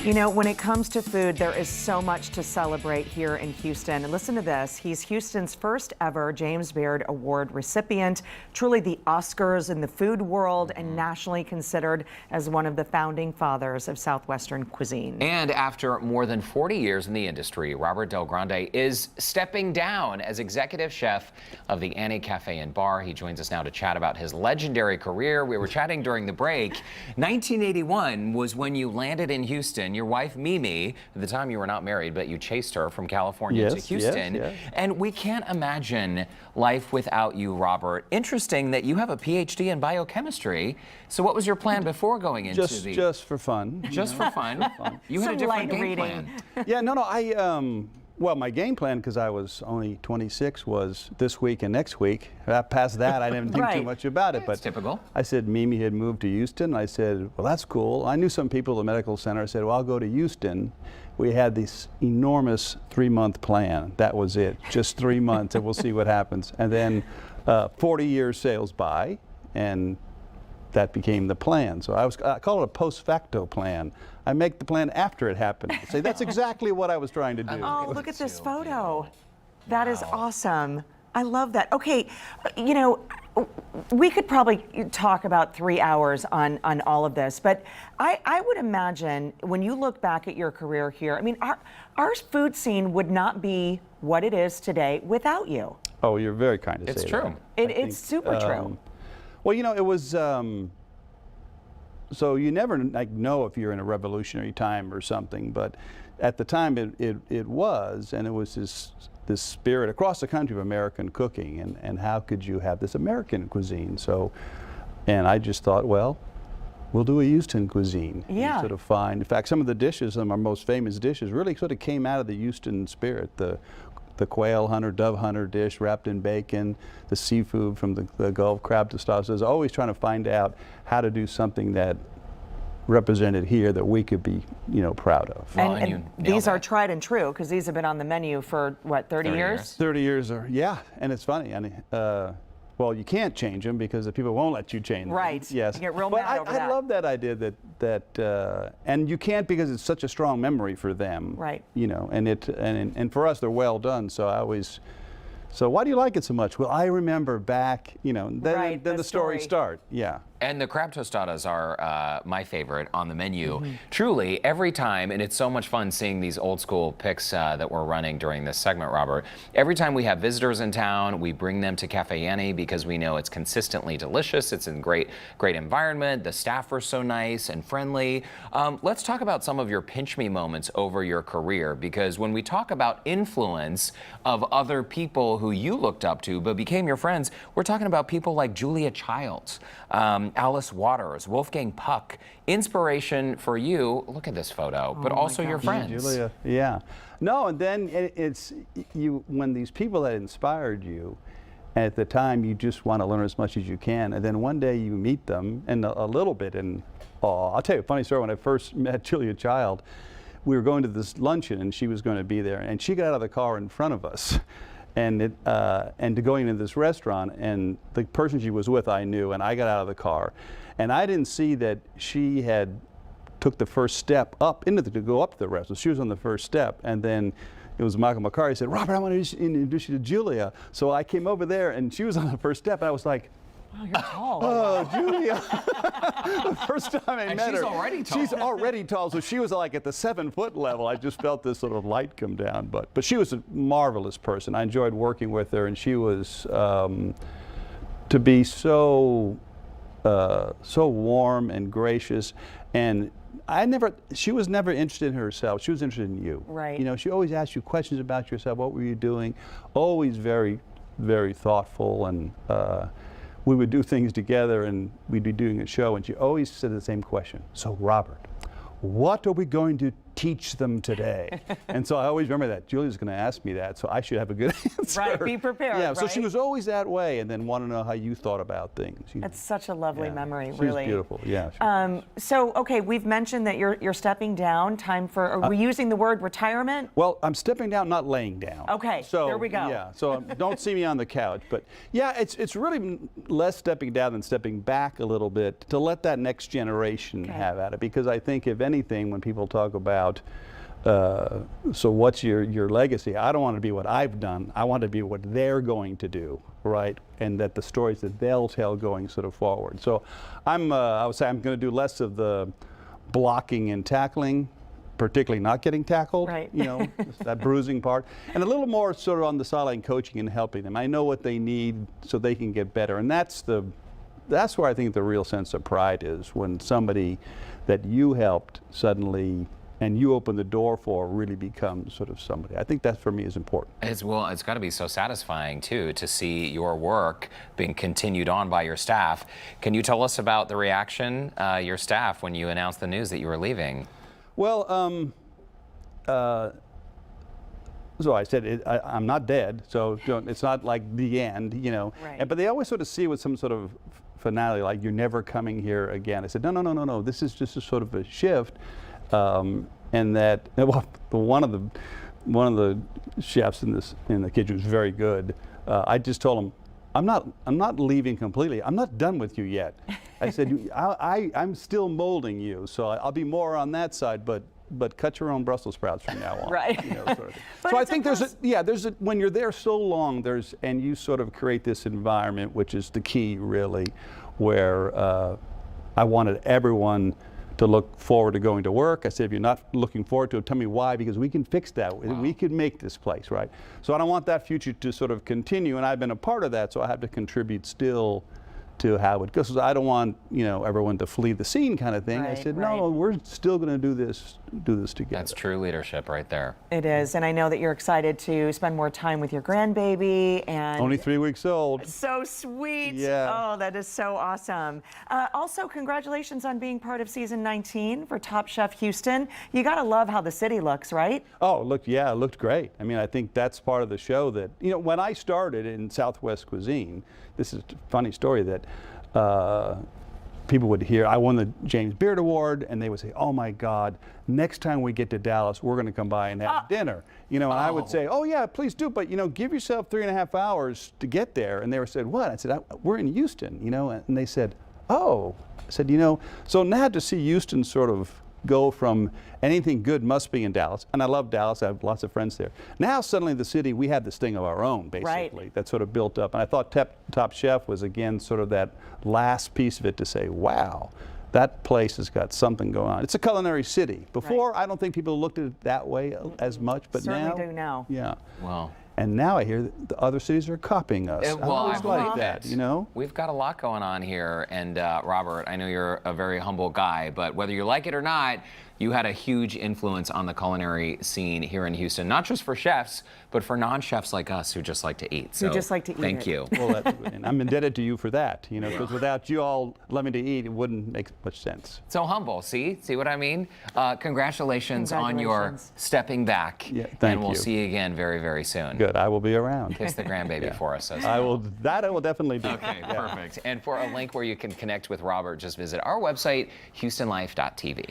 You know, when it comes to food, there is so much to celebrate here in Houston. And listen to this. He's Houston's first ever James Beard Award recipient, truly the Oscars in the food world, and nationally considered as one of the founding fathers of Southwestern cuisine. And after more than 40 years in the industry, Robert Del Grande is stepping down as executive chef of the Annie Café and Bar. He joins us now to chat about his legendary career. We were chatting during the break. 1981 was when you landed in Houston. Your wife, Mimi, at the time you were not married, but you chased her from California to Houston. Yes. And we can't imagine life without you, Robert. Interesting that you have a PhD in biochemistry. So what was your plan before going into Just for fun. Just for fun? You had a different game plan. Yeah, no, well, my game plan, because I was only 26, was this week and next week. Past that, I didn't think too much about it. But typical. I said Mimi had moved to Houston. I said, well, that's cool. I knew some people at the medical center. I said, well, I'll go to Houston. We had this enormous 3-month plan. That was it, just 3 months, and we'll see what happens. And then 40 years sails by, and that became the plan. So I call it a post facto plan. I make the plan after it happened. Say that's exactly what I was trying to do. Oh, look at this photo. That is awesome. I love that. Okay, you know, we could probably talk about 3 hours on all of this, but I would imagine when you look back at your career here, I mean, our food scene would not be what it is today without you. Oh, you're very kind to say that. It's true. It's super true. Well, you know, it was, so you never know if you're in a revolutionary time or something, but at the time it was, and it was this spirit across the country of American cooking, and how could you have this American cuisine? So, and I just thought, well, we'll do a Houston cuisine. Yeah. Sort of find, in fact, some of the dishes, some of our most famous dishes, really sort of came out of the Houston spirit. The quail hunter, dove hunter dish wrapped in bacon, the seafood from the Gulf, crab tostadas. So I was always trying to find out how to do something that represented here that we could be, you know, proud of. And these are tried and true, because these have been on the menu for, what, 30 years? 30 years, yeah, and it's funny. I mean, well, you can't change them because the people won't let you change them. Right. Yes. You get real mad over that. I love that idea and you can't because it's such a strong memory for them. Right. You know, and for us they're well done. So I always. So why do you like it so much? Well, I remember back, you know, then the stories start. Yeah. And the crab tostadas are my favorite on the menu. Truly, every time, and it's so much fun seeing these old school pics that we're running during this segment, Robert. Every time we have visitors in town, we bring them to Café Annie because we know it's consistently delicious. It's in great environment. The staff are so nice and friendly. Let's talk about some of your pinch me moments over your career, because when we talk about influence of other people who you looked up to but became your friends, we're talking about people like Julia Childs, Alice Waters, Wolfgang Puck. Inspiration for you, look at this photo, but also your friends. Julia, yeah. No, and then it's you, when these people that inspired you, at the time you just want to learn as much as you can, and then one day you meet them, and a little bit, and I'll tell you a funny story. When I first met Julia Child, we were going to this luncheon, and she was going to be there, and she got out of the car in front of us. And to going into this restaurant, and the person she was with I knew, and I got out of the car, and I didn't see that she had took the first step up to go up to the restaurant. She was on the first step, and then it was Michael McCarty said, "Robert, I want to introduce you to Julia." So I came over there, and she was on the first step, and I was like, "Wow, you're tall." Oh, Julia. The first time I met her. She's already tall. She's already tall, so she was like at the 7-foot level. I just felt this sort of light come down. But she was a marvelous person. I enjoyed working with her, and she was, to be so warm and gracious. And she was never interested in herself. She was interested in you. Right. You know, she always asked you questions about yourself. What were you doing? Always very, very thoughtful, and we would do things together, and we'd be doing a show, and she always said the same question. So, Robert, what are we going to teach them today? And so I always remember that. Julia's going to ask me that, so I should have a good answer. Right, be prepared, Yeah, so she right? was always that way, and then want to know how you thought about things. You know. That's such a lovely Yeah. memory, She's really. beautiful, yeah. So, okay, we've mentioned that you're stepping down. Time for, are we using the word retirement? Well, I'm stepping down, not laying down. Okay, so, there we go. Yeah, so don't see me on the couch. But yeah, it's really less stepping down than stepping back a little bit to let that next generation have at it. Because I think, if anything, when people talk about, so what's your legacy? I don't want to be what I've done. I want to be what they're going to do, right? And that the stories that they'll tell going sort of forward. So I would say I'm going to do less of the blocking and tackling, particularly not getting tackled, Right. you know, that bruising part, and a little more sort of on the sideline coaching and helping them. I know what they need so they can get better, and that's where I think the real sense of pride is, when somebody that you helped suddenly and you open the door for really becomes sort of somebody. I think that for me is important. It's got to be so satisfying too to see your work being continued on by your staff. Can you tell us about the reaction, your staff, when you announced the news that you were leaving? Well, so I said, I'm not dead, so it's not like the end, you know. Right. But they always sort of see it with some sort of finale, like, you're never coming here again. I said, no. This is just a sort of a shift, and that, well, one of the chefs in the kitchen was very good. I just told him, I'm not leaving completely. I'm not done with you yet. I said, I'm still molding you, so I'll be more on that side, but cut your own Brussels sprouts from now on. Right. You know, sort of thing. But So I it's a think when you're there so long, and you sort of create this environment, which is the key really, where I wanted everyone to look forward to going to work. I said, if you're not looking forward to it, tell me why, because we can fix that. Wow. We can make this place, right? So I don't want that future to sort of continue, and I've been a part of that, so I have to contribute still to how it goes. I don't want, you know, everyone to flee the scene kind of thing. I Right, said, right. no, we're still going to do this together. That's true leadership right there. It is, and I know that you're excited to spend more time with your grandbaby, and Only 3 weeks old. so sweet. Yeah. Oh, that is so awesome. Also, congratulations on being part of season 19 for Top Chef Houston. You gotta love how the city looks, right? Oh, it looked great. I mean, I think that's part of the show that, you know, when I started in Southwest cuisine, this is a funny story that people would hear, I won the James Beard Award, and they would say, oh my God, next time we get to Dallas, we're going to come by and have dinner. You know, and I would say, oh yeah, please do, but you know, give yourself 3.5 hours to get there. And they were said, what? I said, we're in Houston, you know, and they said, oh. I said, you know, so now to see Houston sort of go from anything good must be in Dallas, and I love Dallas, I have lots of friends there. Now suddenly the city, we have this thing of our own, basically, that sort of built up. And I thought Top Chef was, again, sort of that last piece of it to say, wow, that place has got something going on. It's a culinary city. Before, I don't think people looked at it that way as much, but Certainly do now. Yeah. Well. And now I hear that the other cities are copying us. I always believe like that, you know? We've got a lot going on here, and Robert, I know you're a very humble guy, but whether you like it or not, you had a huge influence on the culinary scene here in Houston, not just for chefs, but for non-chefs like us who just like to eat. So just like to eat thank it. you. Well, and I'm indebted to you for that, you know, because without you all loving to eat, it wouldn't make much sense. So humble, see what I mean? Congratulations on your Congratulations. stepping back. Yeah, thank and we'll you. see you again very, very soon. Good, I will be around. Kiss the grandbaby for us. I will definitely do. Okay, perfect. And for a link where you can connect with Robert, just visit our website, houstonlife.tv.